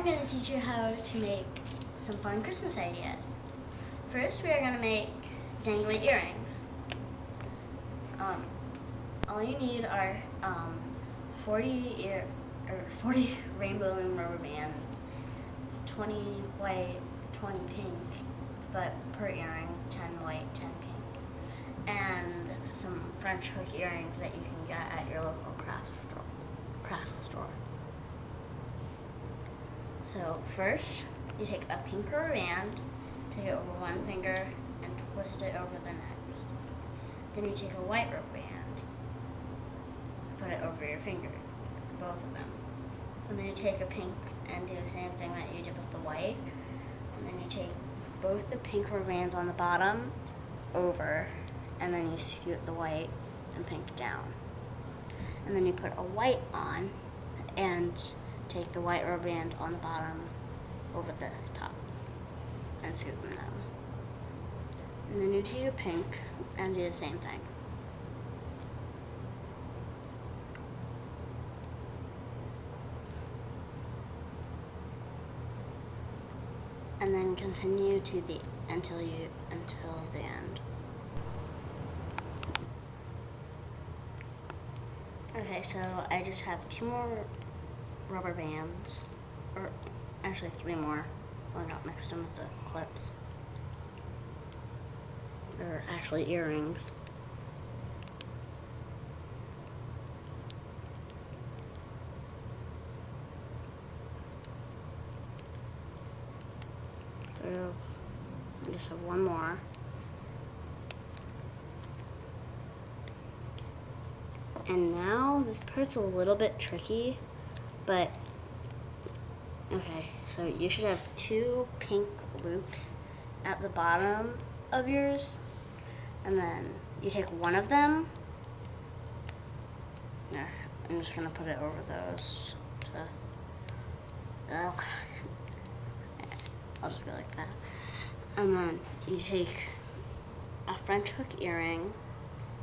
I'm going to teach you how to make some fun Christmas ideas. First, we are going to make dangly earrings. All you need are 40 rainbow and rubber bands, 20 white, 20 pink, but per earring, 10 white, 10 pink, and some French hook earrings that you can get at your local craft store. So first, you take a pink rubber band, take it over one finger, and twist it over the next. Then you take a white rubber band, put it over your finger, both of them. And then you take a pink and do the same thing that you did with the white. And then you take both the pink rubber bands on the bottom over, and then you scoot the white and pink down. And then you put a white on and take the white rubber band on the bottom over the top and scoop them down. And then you take a pink and do the same thing. And then continue to until the end. Okay, so I just have 2 more rubber bands, or actually 3 more. I got mixed in with the clips. They're actually earrings. So I just have 1 more. And now this part's a little bit tricky, but okay, so you should have 2 pink loops at the bottom of yours, and then you take one of them. Yeah, I'm just gonna put it over those. I'll just go like that. And then you take a French hook earring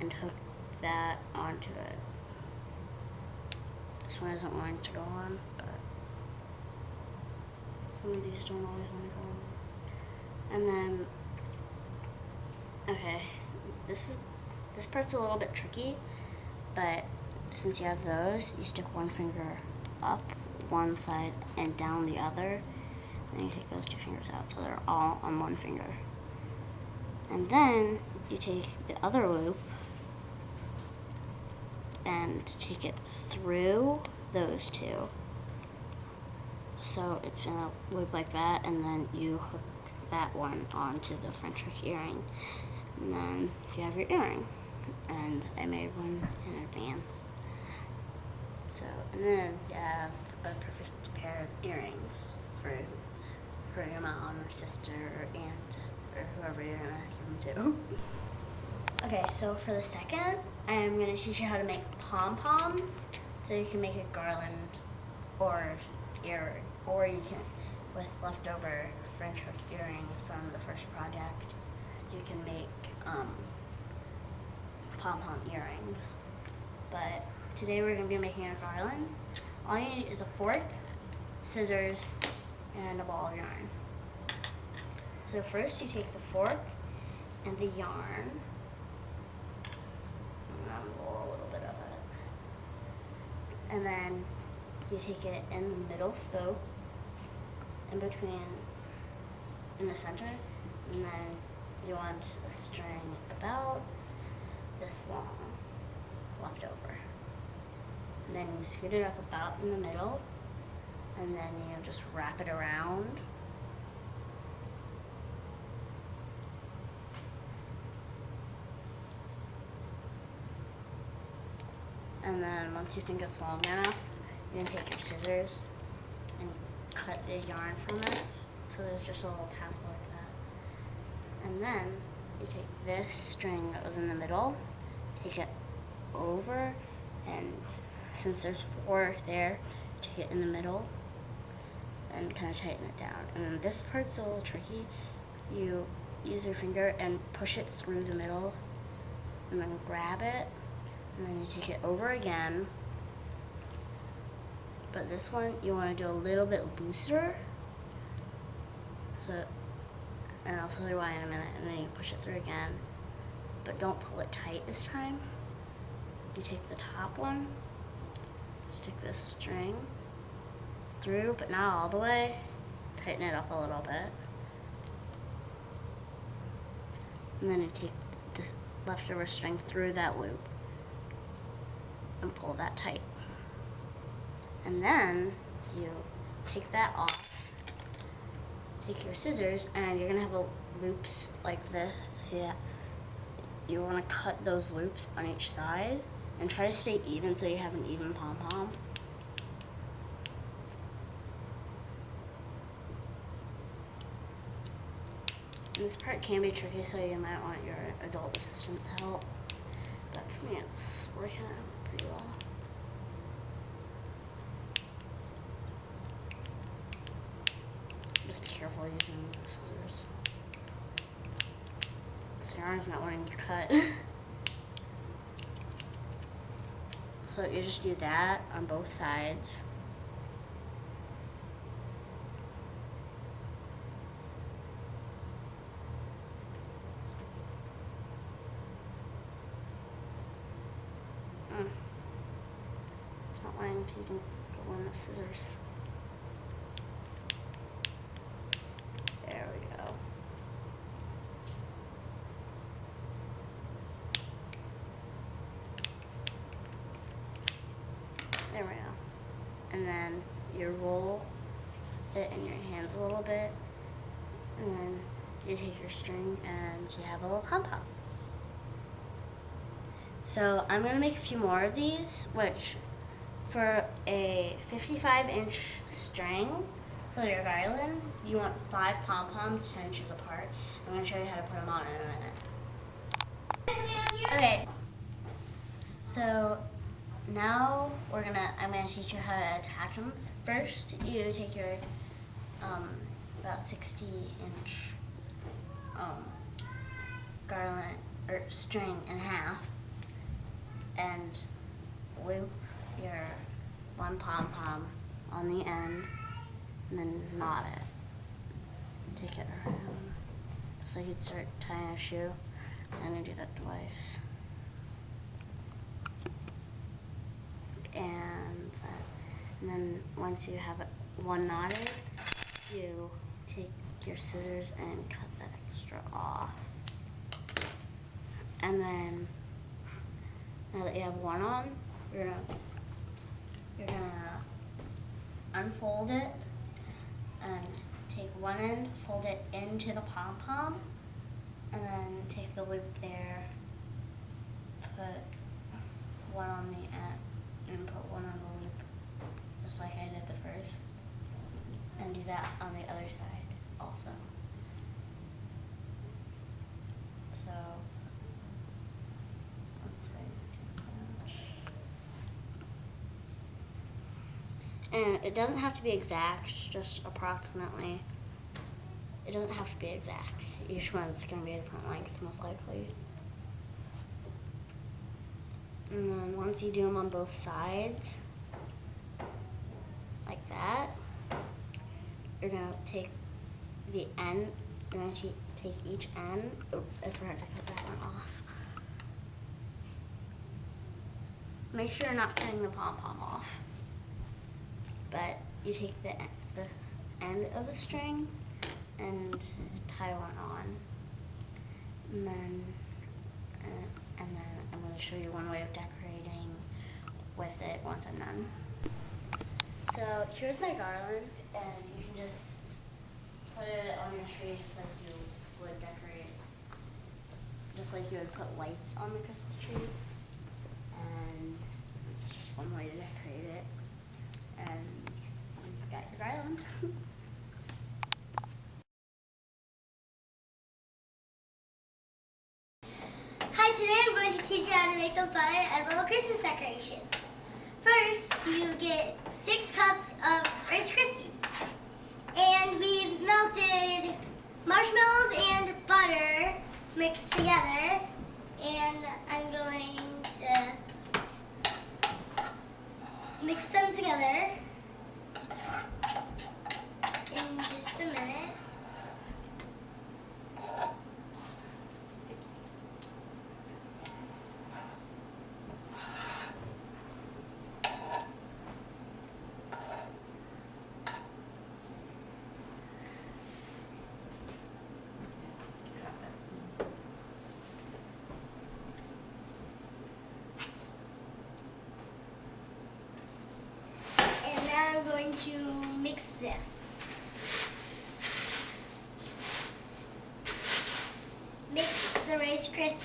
and hook that onto it. This one isn't wanting to go on, but some of these don't always want to go on. And then, okay, this part's a little bit tricky, but since you have those, you stick one finger up one side and down the other. Then you take those 2 fingers out, so they're all on one finger. And then you take the other loop and take it through those 2. So it's in a loop like that, and then you hook that one onto the French hook earring. And then you have your earring. And I made one in advance. So, and then you have a perfect pair of earrings for your mom or sister or aunt or whoever you're gonna give them to. Okay, so for the second, I'm gonna teach you how to make pom-poms. So you can make a garland or you can, with leftover French hook earrings from the first project, you can make pom-pom earrings. But today we're gonna be making a garland. All you need is a fork, scissors, and a ball of yarn. So first you take the fork and the yarn, and roll a little bit of it, and then you take it in the middle spoke, in the center, and then you want a string about this long left over. And then you scoot it up about in the middle, and then you just wrap it around. And then once you think it's long enough, you're going to take your scissors and cut the yarn from it. So there's just a little tassel like that. And then you take this string that was in the middle, take it over, and since there's 4 there, take it in the middle and kind of tighten it down. And then this part's a little tricky. You use your finger and push it through the middle, and then grab it, and then you take it over again, but this one you want to do a little bit looser. So, and I'll show you why in a minute, and then you push it through again. But don't pull it tight this time. You take the top one, stick this string through, but not all the way. Tighten it up a little bit. And then you take the leftover string through that loop and pull that tight. And then you take that off, take your scissors, and you're going to have loops like this. See that? You want to cut those loops on each side and try to stay even so you have an even pom-pom. This part can be tricky, so you might want your adult assistant to help. But for me, it's working out pretty well. Just be careful using the scissors, so your arm's not wanting to cut. So you just do that on both sides. It's not wanting to even go on the scissors. There we go. There we go. And then you roll it in your hands a little bit, and then you take your string and you have a little pom-pom. So I'm going to make a few more of these, which for a 55-inch string for your garland, you want 5 pom-poms 10 inches apart. I'm going to show you how to put them on in a minute. Okay, so now I'm going to teach you how to attach them. First, you take your about 60-inch garland or string in half and loop your one pom-pom on the end and then knot it. Take it around just like you'd start tying a shoe, and then do that twice. And then once you have it one knotted, you take your scissors and cut that extra off. And then now that you have one on, you're gonna unfold it and take one end, fold it into the pom-pom, and then take the loop there, put one on the end, and put one on the loop, just like I did the first, and do that on the other side also. So and it doesn't have to be exact, just approximately. It doesn't have to be exact. Each one's going to be a different length, most likely. And then once you do them on both sides, like that, you're going to take the end, you're going to take each end. Oh, I forgot to cut that one off. Make sure you're not cutting the pom-pom off. But you take the end of the string and tie one on, and then I'm going to show you one way of decorating with it once I'm done. So here's my garland, and you can just put it on your tree just like you would decorate, just like you would put lights on the Christmas tree, and it's just one way to decorate it. And you've got your garland. Hi, today I'm going to teach you how to make a fun and little Christmas decoration. First, you get 6 cups of Rice Krispies. And we've melted marshmallows and butter mixed together. And I'm going to mix them together.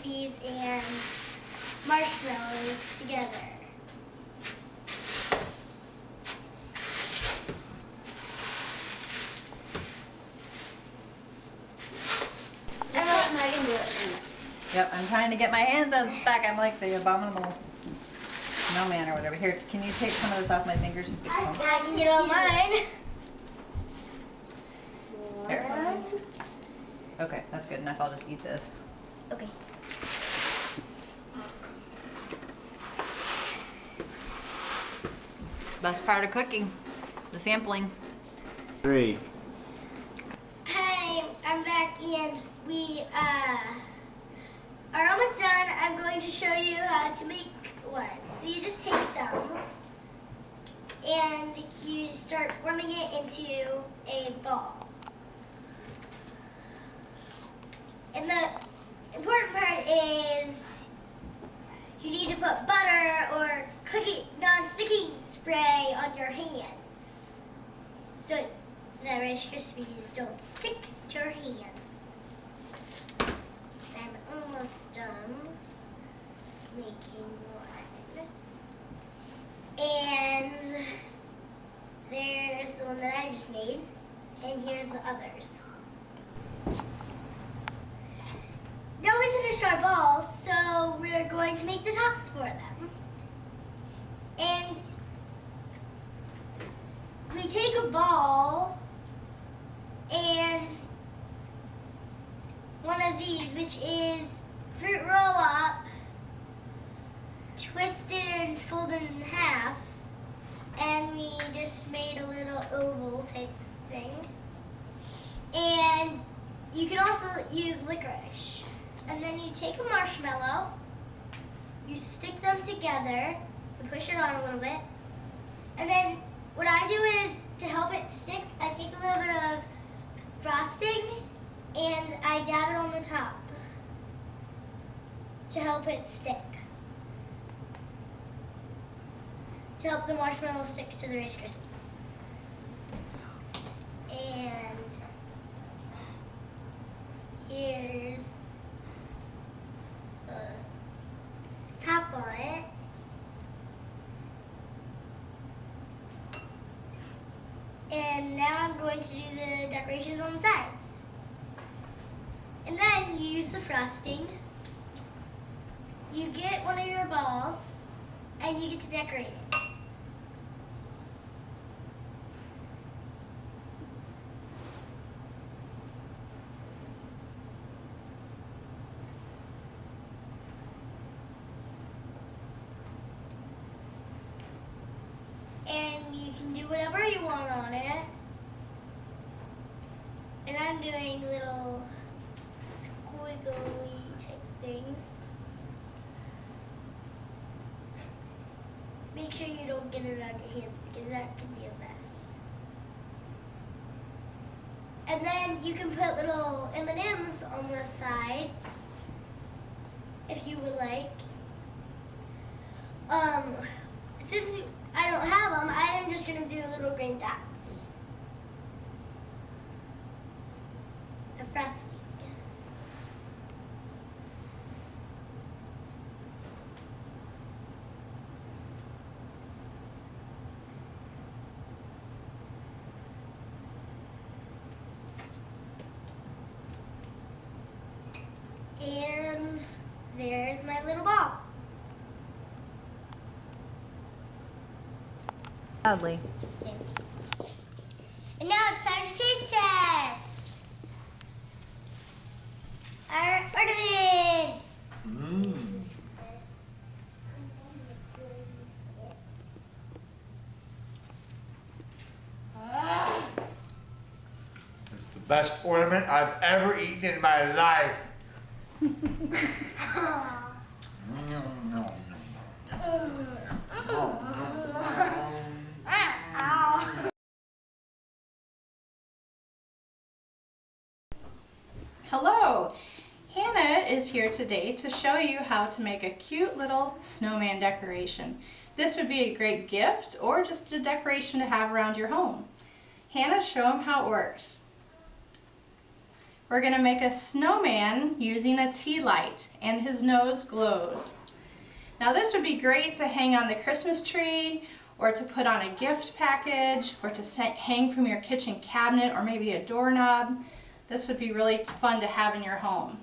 Krispies and marshmallows together. Yep, I'm trying to get my hands on back. I'm like the abominable snowman or whatever. Here, can you take some of this off my fingers? I can get on mine. There. Okay, that's good enough. I'll just eat this. Okay. Best part of cooking, the sampling. 3. Hi, I'm back and we are almost done. I'm going to show you how to make one. So you just take some and you start forming it into a ball. And the important part is you need to put butter or cookie non-sticky spray on your hands so the Rice Krispies don't stick to your hands. I'm almost done making one. And there's the one that I just made, and here's the others. Now we finished our balls, so we're going to make the tops for them. And we take a ball and one of these, which is fruit roll up, twist it and fold it in half, and we just made a little oval type thing. And you can also use licorice. And then you take a marshmallow, you stick them together, and push it on a little bit. And then what I do is, to help it stick, I take a little bit of frosting and I dab it on the top to help it stick. To help the marshmallow stick to the Rice Krispies. And here's the top on it. And now I'm going to do the decorations on the sides. And then you use the frosting. You get one of your balls and you get to decorate it. And you can do whatever you want on it. And I'm doing little squiggly type things. Make sure you don't get it on your hands because that can be a mess. And then you can put little M&Ms on the sides if you would like. Since I don't have them, I am just going to do little green dots. A frosting. And there's my little ball. Loudly. And now it's time to taste test. Our ornament. Mmm. It's the best ornament I've ever eaten in my life. Hello! Hannah is here today to show you how to make a cute little snowman decoration. This would be a great gift or just a decoration to have around your home. Hannah, show them how it works. we're going to make a snowman using a tea light, and his nose glows. Now this would be great to hang on the Christmas tree, or to put on a gift package, or to hang from your kitchen cabinet, or maybe a doorknob. This would be really fun to have in your home.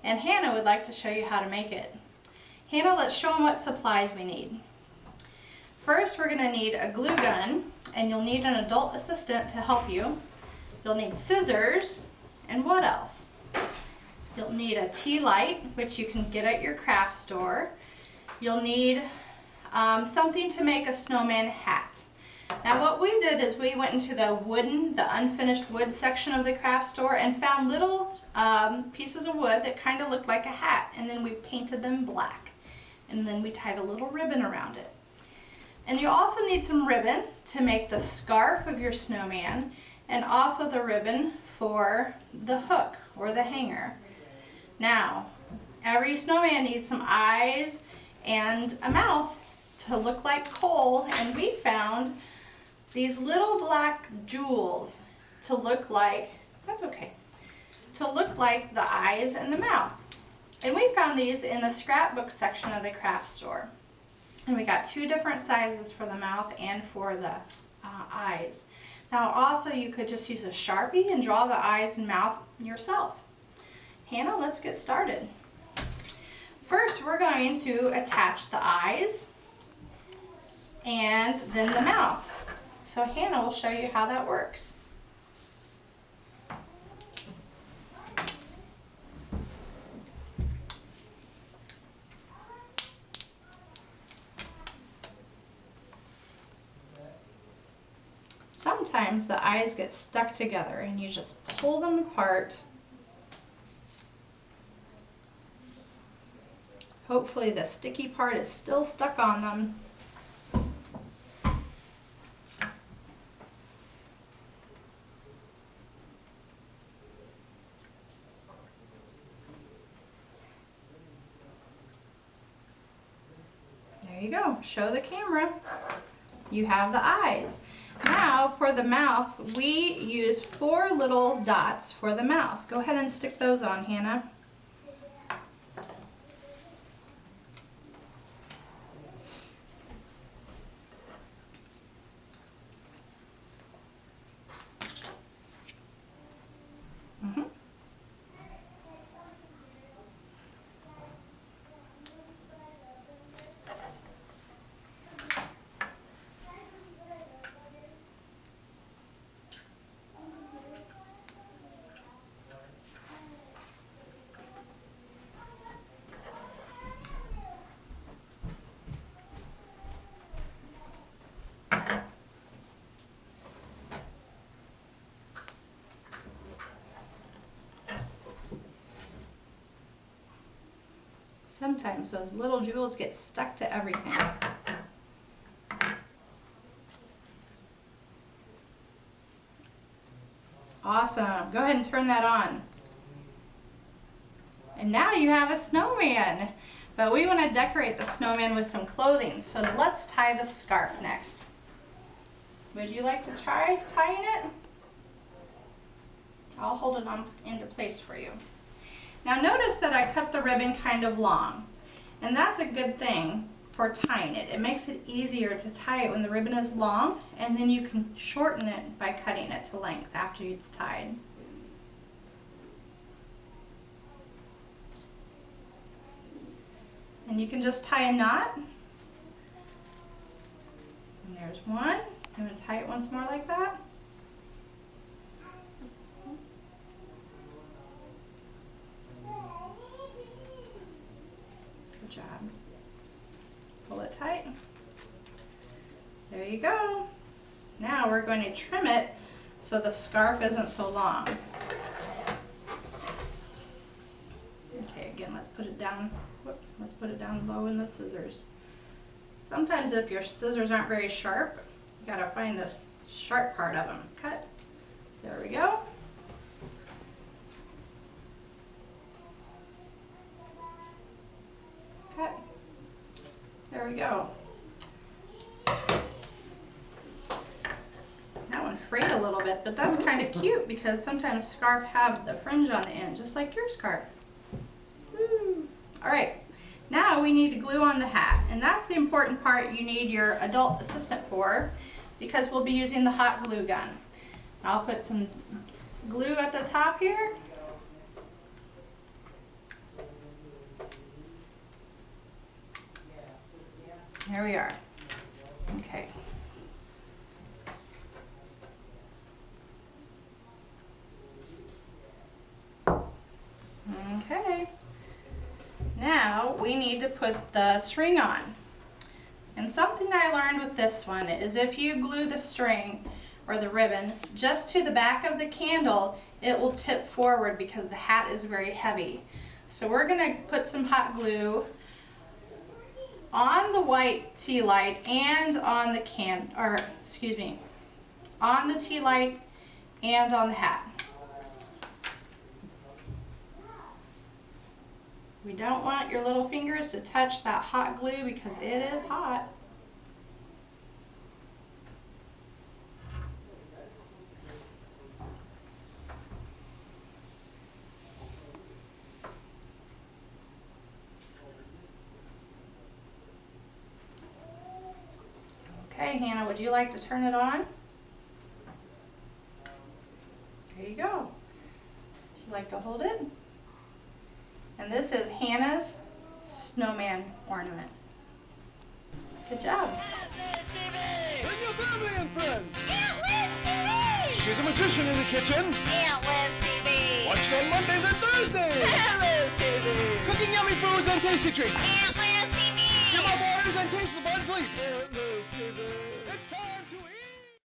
And Hannah would like to show you how to make it. Hannah, let's show them what supplies we need. First, we're going to need a glue gun, and you'll need an adult assistant to help you. You'll need scissors, and what else? You'll need a tea light, which you can get at your craft store. You'll need something to make a snowman hat. Now what we did is we went into the unfinished wood section of the craft store and found little pieces of wood that kind of looked like a hat, and then we painted them black. And then we tied a little ribbon around it. And you also need some ribbon to make the scarf of your snowman, and also the ribbon for the hook or the hanger. Now, every snowman needs some eyes and a mouth to look like coal, and we found these little black jewels to look like, to look like the eyes and the mouth. And we found these in the scrapbook section of the craft store. And we got 2 different sizes for the mouth and for the eyes. Now also you could just use a Sharpie and draw the eyes and mouth yourself. Hannah, let's get started. First we're going to attach the eyes and then the mouth. So Hannah will show you how that works. Sometimes the eyes get stuck together and you just pull them apart. Hopefully the sticky part is still stuck on them. There you go. Show the camera. You have the eyes. Now for the mouth, we used 4 little dots for the mouth. Go ahead and stick those on, Hannah. Sometimes those little jewels get stuck to everything. Awesome. Go ahead and turn that on. And now you have a snowman. But we want to decorate the snowman with some clothing. So let's tie the scarf next. Would you like to try tying it? I'll hold it on into place for you. Now notice that I cut the ribbon kind of long, and that's a good thing for tying it. It makes it easier to tie it when the ribbon is long, and then you can shorten it by cutting it to length after it's tied. And you can just tie a knot. And there's one. I'm going to tie it once more like that. Good job. Pull it tight. There you go. Now we're going to trim it so the scarf isn't so long. Okay, again, let's put it down. Whoop, let's put it down low in the scissors. Sometimes if your scissors aren't very sharp, you gotta find the sharp part of them. Cut. There we go. Cut. There we go. That one frayed a little bit, but that's kind of cute because sometimes scarf have the fringe on the end, just like your scarf. Woo. All right, now we need to glue on the hat, and that's the important part you need your adult assistant for, because we'll be using the hot glue gun. I'll put some glue at the top here. There we are. Okay. Okay. Now we need to put the string on. And something I learned with this one is if you glue the string or the ribbon just to the back of the candle, it will tip forward because the hat is very heavy. So we're going to put some hot glue on the white tea light and on the on the tea light and on the hat. We don't want your little fingers to touch that hot glue because it is hot. Okay, Hannah, would you like to turn it on? There you go. Would you like to hold it? And this is Hannah's snowman ornament. Good job. Bring your family and friends. Aunt Liz TV! She's a magician in the kitchen. Aunt Liz TV! Watch it on Mondays and Thursdays. Aunt Liz TV! Cooking yummy foods and tasty treats. Aunt Liz TV! Give up orders and taste the bun sleep. Aunt Liz TV. It's time to eat.